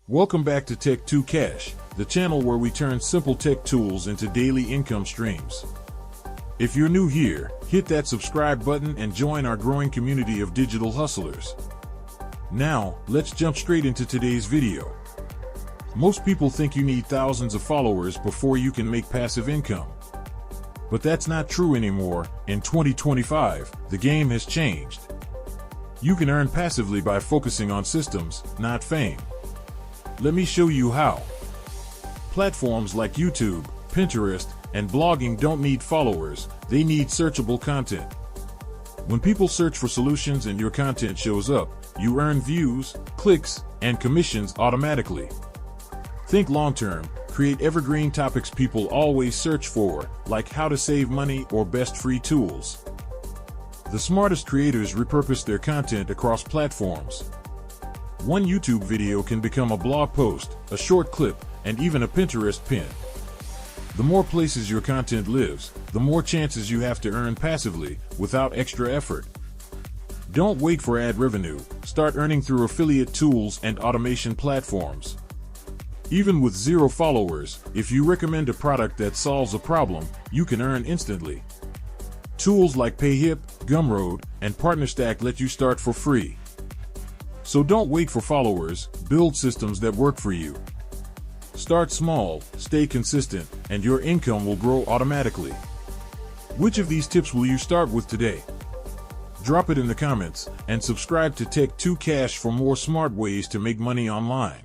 Welcome back to Tech 2 Cash, the channel where we turn simple tech tools into daily income streams. If you're new here, hit that subscribe button and join our growing community of digital hustlers. Now, let's jump straight into today's video. Most people think you need thousands of followers before you can make passive income. But that's not true anymore. In 2025, the game has changed. You can earn passively by focusing on systems, not fame. Let me show you how. Platforms like YouTube, Pinterest, and blogging don't need followers, they need searchable content. When people search for solutions and your content shows up, you earn views, clicks, and commissions automatically. Think long-term, create evergreen topics people always search for, like how to save money or best free tools. The smartest creators repurpose their content across platforms. One YouTube video can become a blog post, a short clip, and even a Pinterest pin. The more places your content lives, the more chances you have to earn passively, without extra effort. Don't wait for ad revenue, start earning through affiliate tools and automation platforms. Even with 0 followers, if you recommend a product that solves a problem, you can earn instantly. Tools like PayHip, Gumroad, and PartnerStack let you start for free. So don't wait for followers, build systems that work for you. Start small, stay consistent, and your income will grow automatically. Which of these tips will you start with today? Drop it in the comments, and subscribe to Tech 2 Cash for more smart ways to make money online.